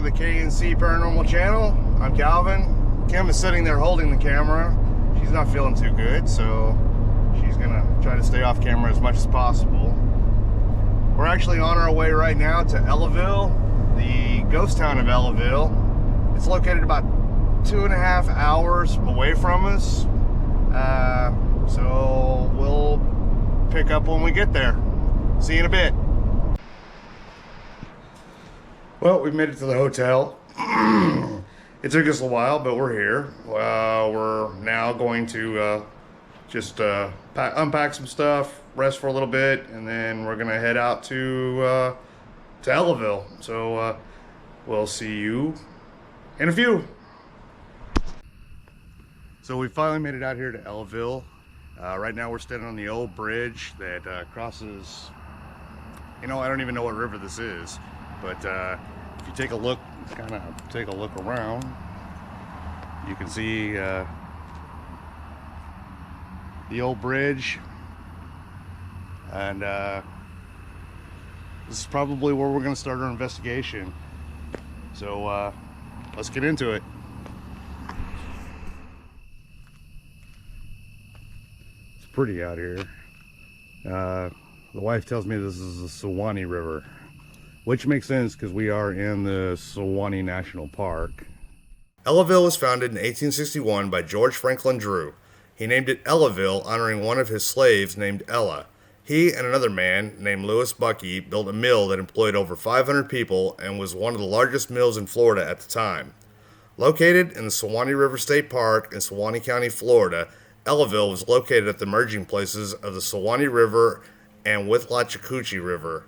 the KNC Paranormal channel. I'm Calvin. Kim is sitting there holding the camera. She's not feeling too good, so she's gonna try to stay off camera as much as possible. We're actually on our way right now to Ellaville, the ghost town of Ellaville. It's located about 2.5 hours away from us, so we'll pick up when we get there. See you in a bit. Well, we've made it to the hotel. It took us a while, but we're here. We're now going to just unpack some stuff, rest for a little bit, and then we're gonna head out to Ellaville. So we'll see you in a few. So we finally made it out here to Ellaville. Right now we're standing on the old bridge that crosses, I don't even know what river this is, but if you take a look, take a look around, you can see the old bridge, and this is probably where we're going to start our investigation. So let's get into it. It's pretty out here. The wife tells me this is the Suwannee River, which makes sense because we are in the Suwannee National Park. Ellaville was founded in 1861 by George Franklin Drew. He named it Ellaville, honoring one of his slaves named Ella. He and another man named Lewis Bucky built a mill that employed over 500 people and was one of the largest mills in Florida at the time. Located in the Suwannee River State Park in Suwannee County, Florida, Ellaville was located at the merging places of the Suwannee River and Withlacoochee River.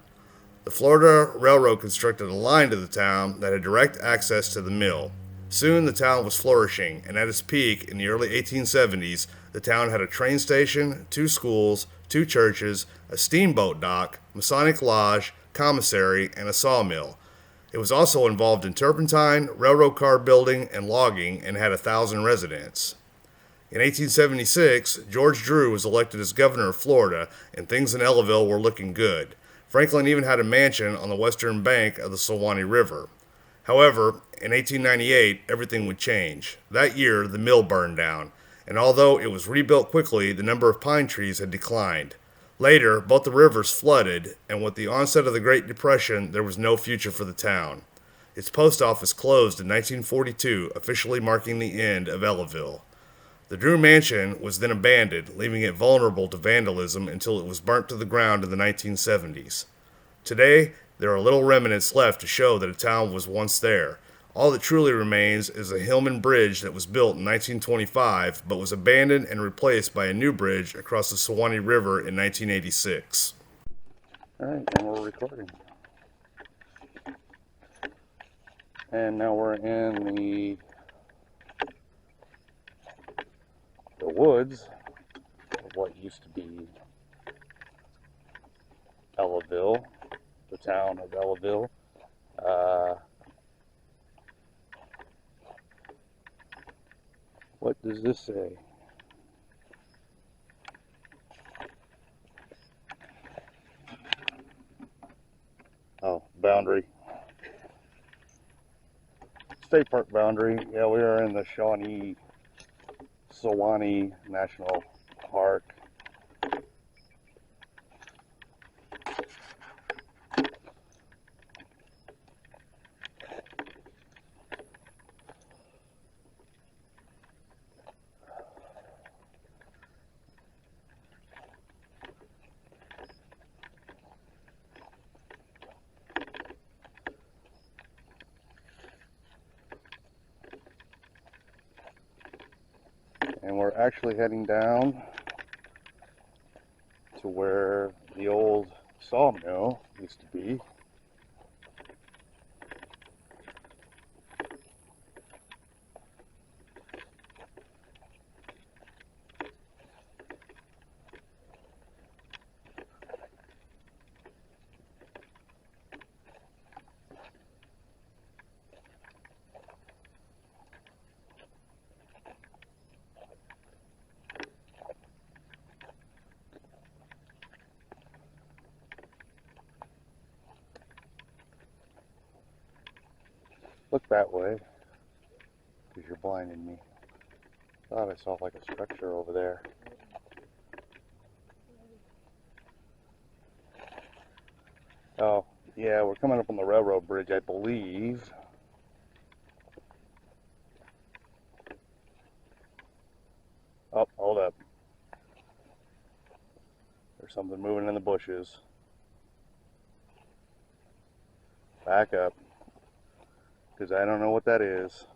The Florida Railroad constructed a line to the town that had direct access to the mill. Soon the town was flourishing, and at its peak in the early 1870s, the town had a train station, 2 schools, 2 churches, a steamboat dock, Masonic lodge, commissary, and a sawmill. It was also involved in turpentine, railroad car building, and logging, and had 1,000 residents. In 1876, George Drew was elected as governor of Florida, and things in Ellaville were looking good. Franklin even had a mansion on the western bank of the Suwannee River. However, in 1898, everything would change. That year, the mill burned down, and although it was rebuilt quickly, the number of pine trees had declined. Later, both the rivers flooded, and with the onset of the Great Depression, there was no future for the town. Its post office closed in 1942, officially marking the end of Ellaville. The Drew Mansion was then abandoned, leaving it vulnerable to vandalism until it was burnt to the ground in the 1970s. Today, there are little remnants left to show that a town was once there. All that truly remains is a Hillman Bridge that was built in 1925, but was abandoned and replaced by a new bridge across the Suwannee River in 1986. Alright, and we're recording. And now we're in the woods of what used to be Ellaville, the town of Ellaville. What does this say? Oh, boundary. State park boundary. Yeah, we are in the Suwannee National Park. And we're actually heading down to where the old sawmill used to be. Look that way, because you're blinding me. Thought I saw like a structure over there. Oh, yeah, we're coming up on the railroad bridge, I believe. Oh, hold up. There's something moving in the bushes. Back up, because I don't know what that is.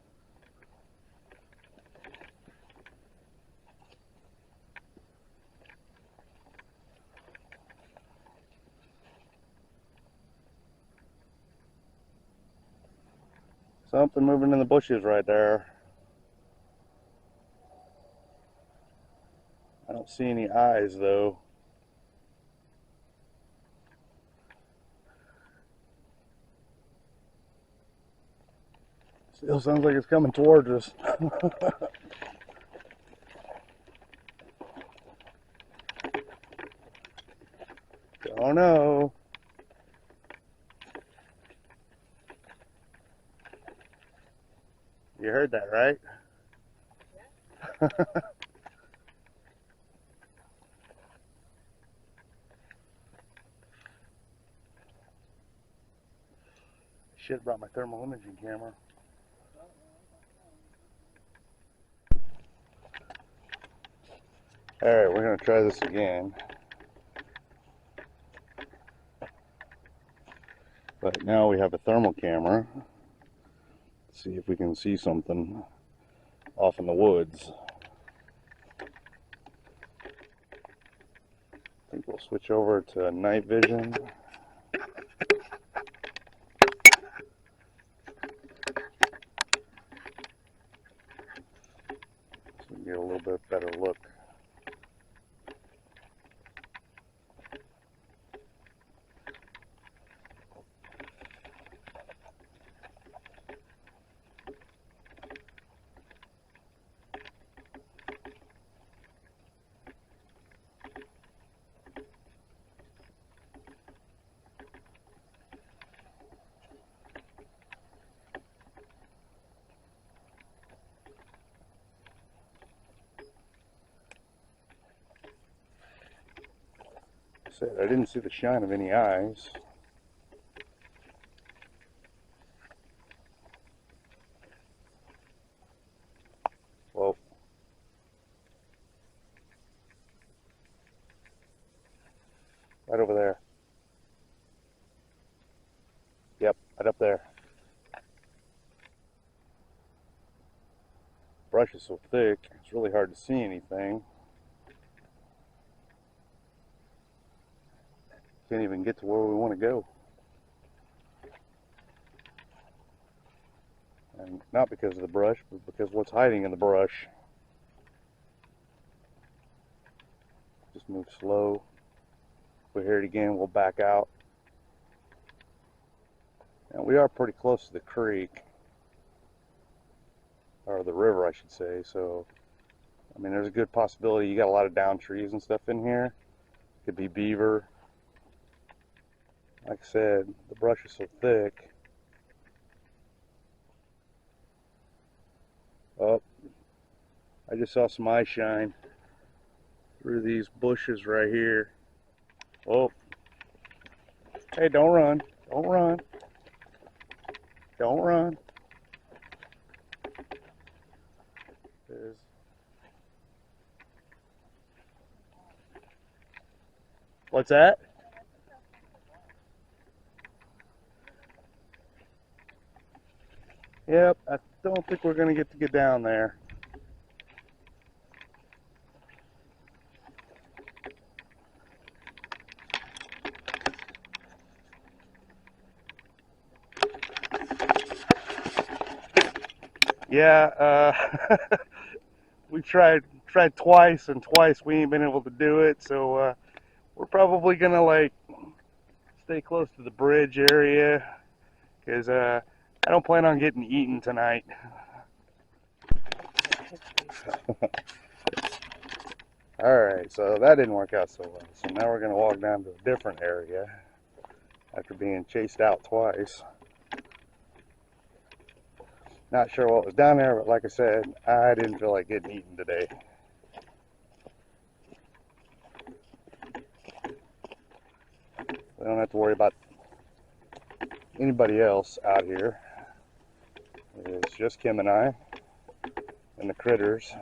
Something moving in the bushes right there. I don't see any eyes though. Still sounds like it's coming towards us. Don't know. You heard that, right? Yeah. Should have brought my thermal imaging camera. Alright, we're going to try this again. But now we have a thermal camera. Let's see if we can see something off in the woods. I think we'll switch over to night vision. So we can get a little bit better look. I didn't see the shine of any eyes. Whoa. Right over there. Yep, right up there. Brush is so thick, it's really hard to see anything. Can't even get to where we want to go. And not because of the brush, but because what's hiding in the brush. Just move slow. If we hear it again, we'll back out. And we are pretty close to the creek. Or the river, I should say. So, I mean, there's a good possibility. You got a lot of down trees and stuff in here. Could be beaver. Like I said, the brush is so thick. Oh, I just saw some eye shine through these bushes right here. Oh, hey, don't run. Don't run. Don't run. There's... What's that? Yep, I don't think we're going to get down there. Yeah, we tried twice, and twice we ain't been able to do it, so we're probably going to like stay close to the bridge area, because I don't plan on getting eaten tonight. Alright, so that didn't work out so well. So now we're going to walk down to a different area after being chased out twice. Not sure what was down there, but like I said, I didn't feel like getting eaten today. We don't have to worry about anybody else out here. It's just Kim and I and the critters.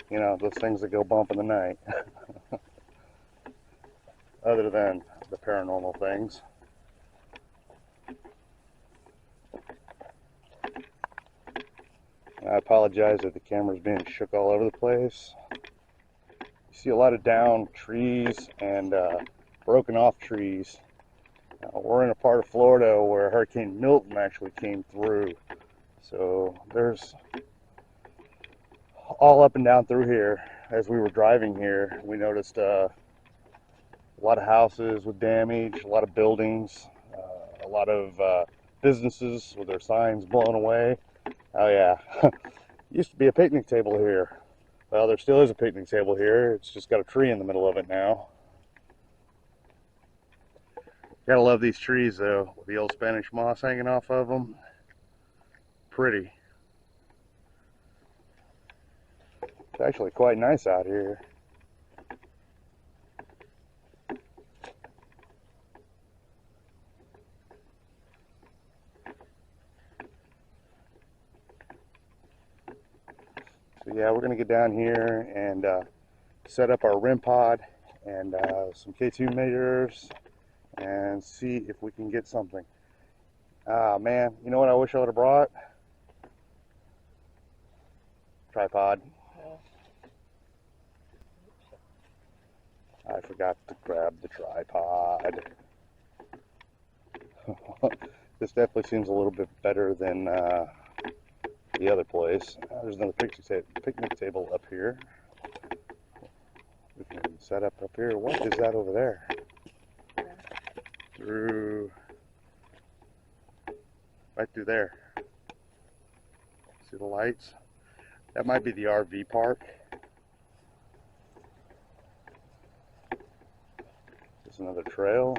You know, those things that go bump in the night. Other than the paranormal things. I apologize that the camera's being shook all over the place. You see a lot of downed trees and broken off trees. We're in a part of Florida where Hurricane Milton actually came through. So there's all up and down through here. As we were driving here, we noticed a lot of houses with damage, a lot of buildings, a lot of businesses with their signs blown away. Oh yeah, used to be a picnic table here. Well, there still is a picnic table here. It's just got a tree in the middle of it now. Gotta love these trees though, with the old Spanish moss hanging off of them. Pretty. It's actually quite nice out here. So yeah, we're gonna get down here and set up our REM pod and some K2 meters and see if we can get something. Ah man, you know what I wish I would have brought? Tripod. I forgot to grab the tripod. This definitely seems a little bit better than the other place. There's another picnic table up here. We can set up here. What is that over there? Right through there. See the lights? That might be the RV park. There's another trail.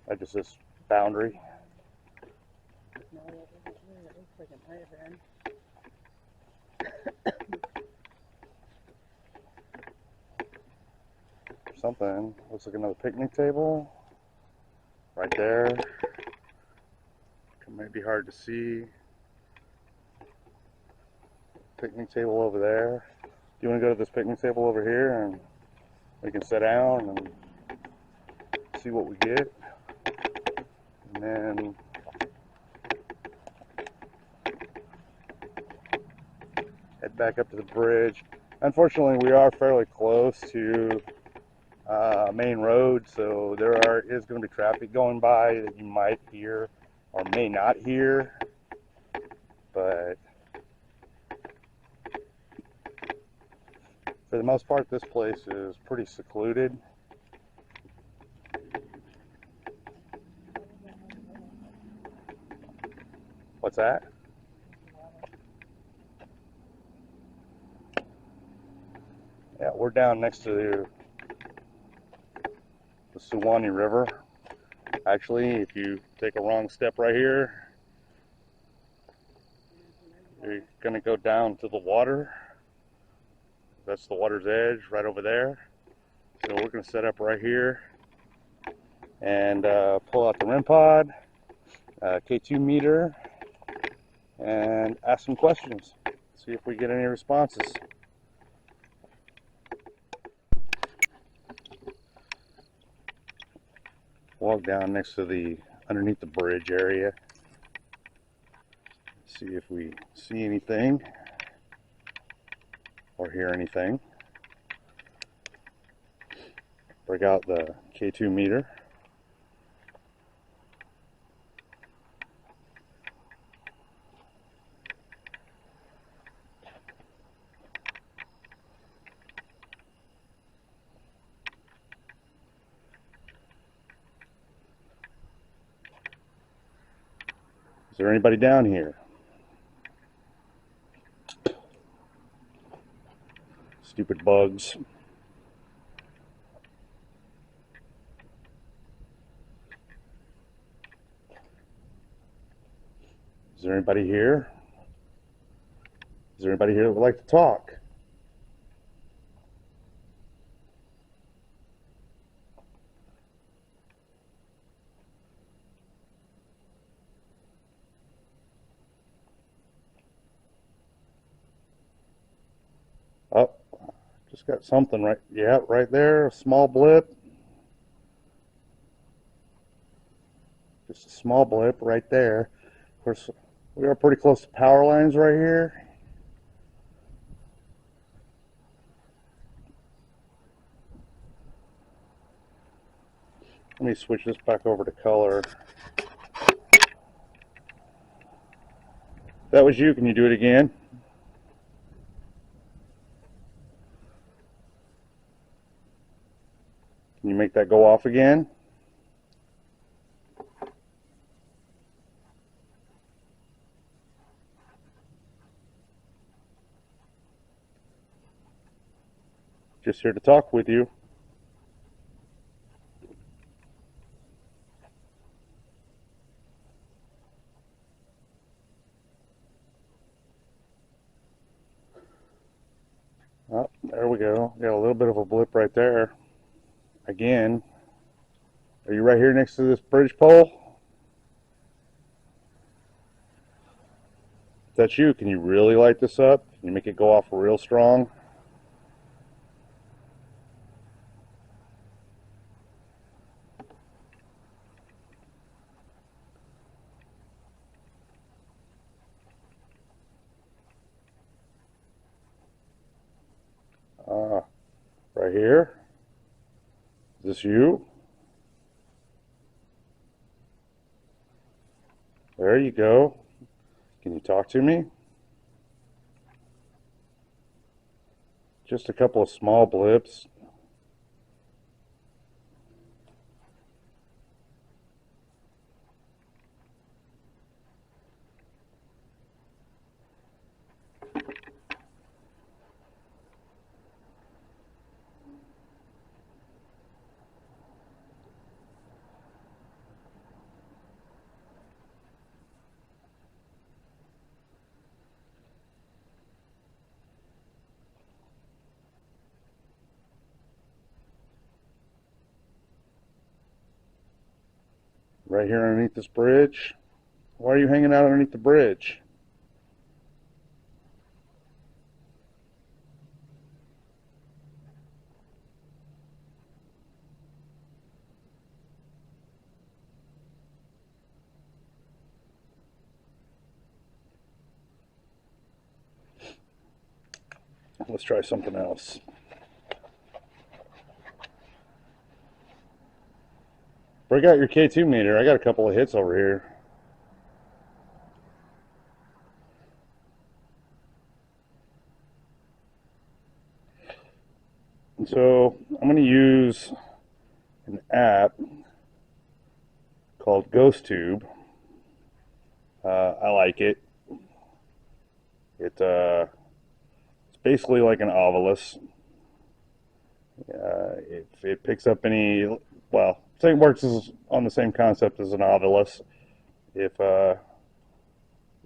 That just says boundary. Something. Looks like another picnic table. Right there. It might be hard to see. Picnic table over there. Do you want to go to this picnic table over here and we can sit down and see what we get? And then head back up to the bridge. Unfortunately, we are fairly close to main road, so is going to be traffic going by that you might hear or may not hear, but for the most part this place is pretty secluded. What's that? Yeah, we're down next to the Suwannee River. Actually, if you take a wrong step right here, you're going to go down to the water. That's the water's edge right over there. So we're going to set up right here and pull out the REM pod, K2 meter, and ask some questions. See if we get any responses. Walk down next to underneath the bridge area. See if we see anything or hear anything. Break out the K2 meter. Is there anybody down here? Stupid bugs. Is there anybody here? Is there anybody here that would like to talk? Oh, just got something right. Yeah, right there. A small blip. Just a small blip right there. Of course, we are pretty close to power lines right here. Let me switch this back over to color. That was you. Can you do it again? Can you make that go off again? Just here to talk with you. Oh, there we go. Got a little bit of a blip right there. Again. Are you right here next to this bridge pole? If that's you, can you really light this up? Can you make it go off real strong? Right here. Is this you? There you go. Can you talk to me? Just a couple of small blips. Right here underneath this bridge. Why are you hanging out underneath the bridge? Let's try something else. Break out your K2 meter. I got a couple of hits over here. And so I'm going to use an app called GhostTube. I like it. It's basically like an Ovilus. It picks up any, well, it works on the same concept as an Ovilus. If the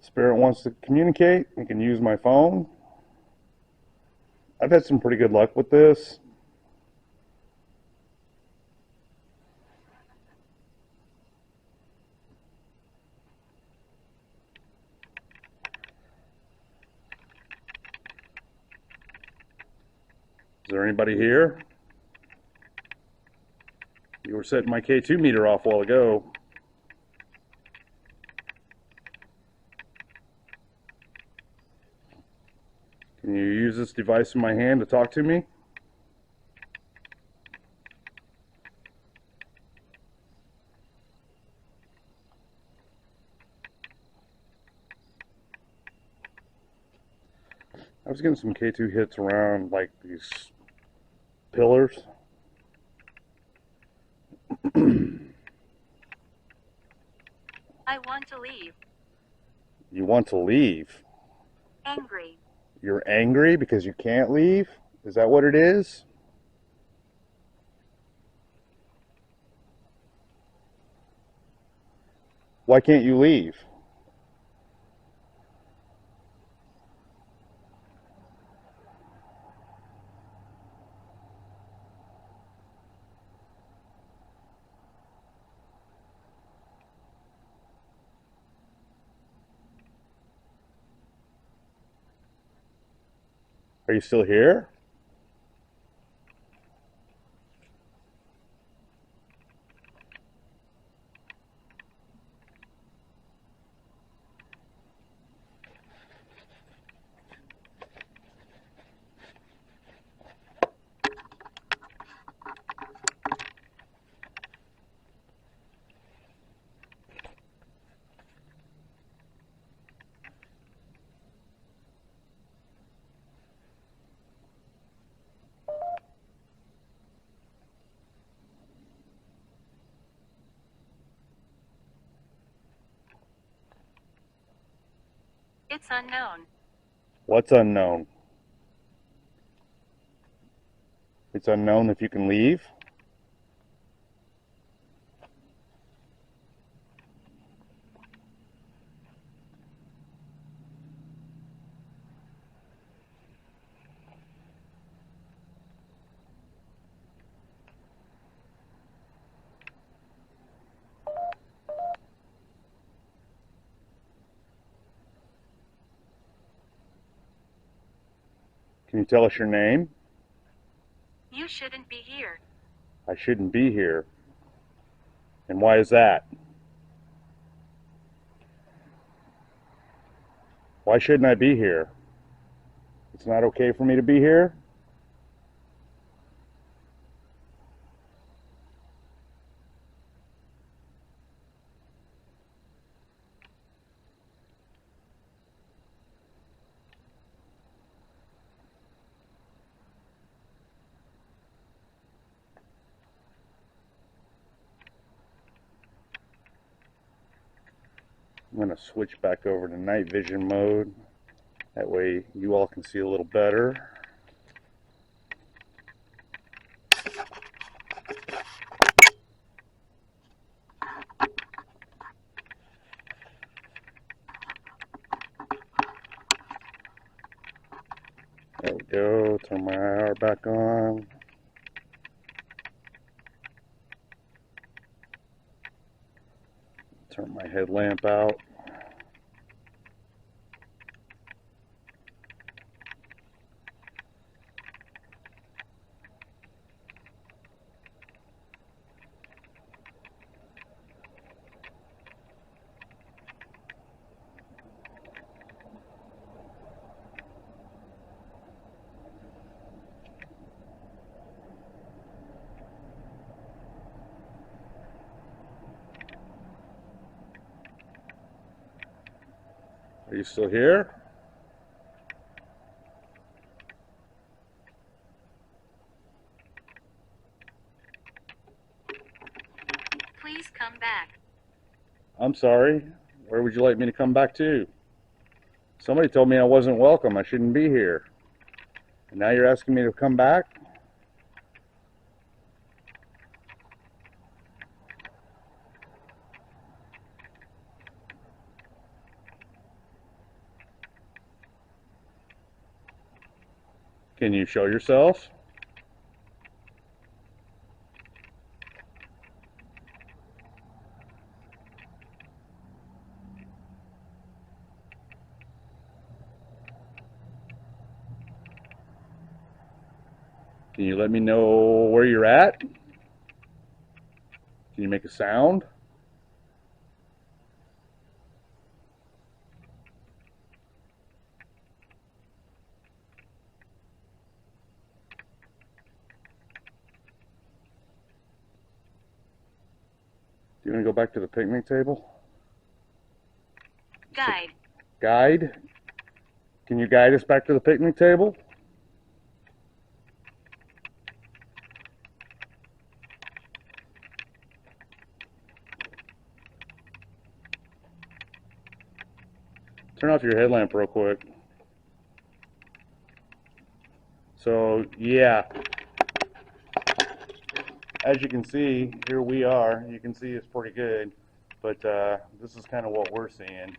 spirit wants to communicate, you can use my phone. I've had some pretty good luck with this. Is there anybody here? You were setting my K2 meter off a while ago. Can you use this device in my hand to talk to me? I was getting some K2 hits around like these pillars. I want to leave. You want to leave? Angry. You're angry because you can't leave? Is that what it is? Why can't you leave? Are you still here? It's unknown. What's unknown? It's unknown if you can leave. Can you tell us your name? You shouldn't be here. I shouldn't be here. And why is that? Why shouldn't I be here? It's not okay for me to be here? I'm going to switch back over to night vision mode. That way you all can see a little better. There we go. Turn my IR back on. Turn my headlamp out. Are you still here? Please come back. I'm sorry. Where would you like me to come back to? Somebody told me I wasn't welcome. I shouldn't be here. And now you're asking me to come back? Can you show yourself? Can you let me know where you're at? Can you make a sound? Do you want to go back to the picnic table? Guide. Guide? Can you guide us back to the picnic table? Turn off your headlamp real quick. So, yeah. As you can see, here we are. You can see it's pretty good, but this is kind of what we're seeing.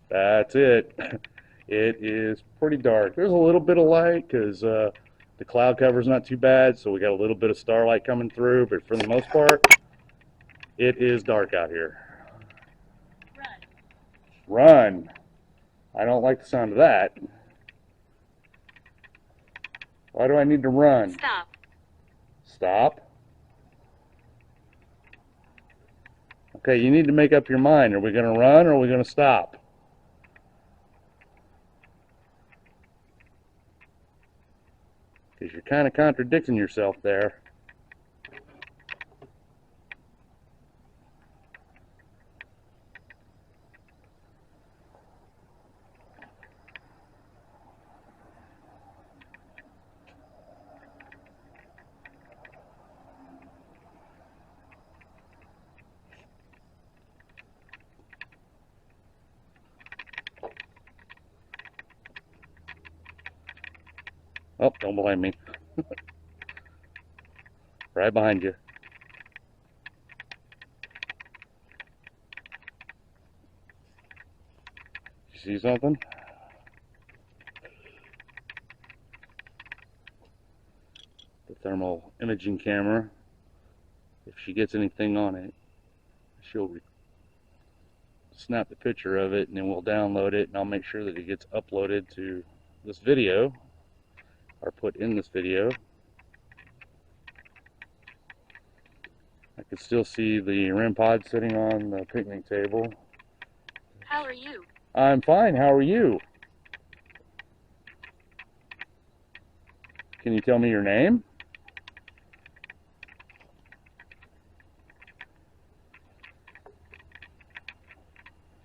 That's it. It is pretty dark. There's a little bit of light because the cloud cover's not too bad, so we got a little bit of starlight coming through, but for the most part, it is dark out here. Run. I don't like the sound of that. Why do I need to run? Stop. Stop. Okay, you need to make up your mind. Are we going to run or are we going to stop? Because you're kind of contradicting yourself there. Oh, don't blame me. Right behind you. You see something? The thermal imaging camera, if she gets anything on it, she'll snap the picture of it and then we'll download it, and I'll make sure that it gets uploaded to this video or put in this video. I can still see the REM pod sitting on the picnic table. How are you? I'm fine. How are you? Can you tell me your name?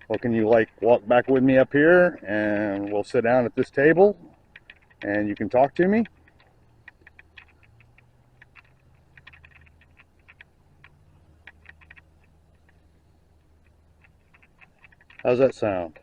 Well, can you like walk back with me up here and we'll sit down at this table and you can talk to me? How's that sound?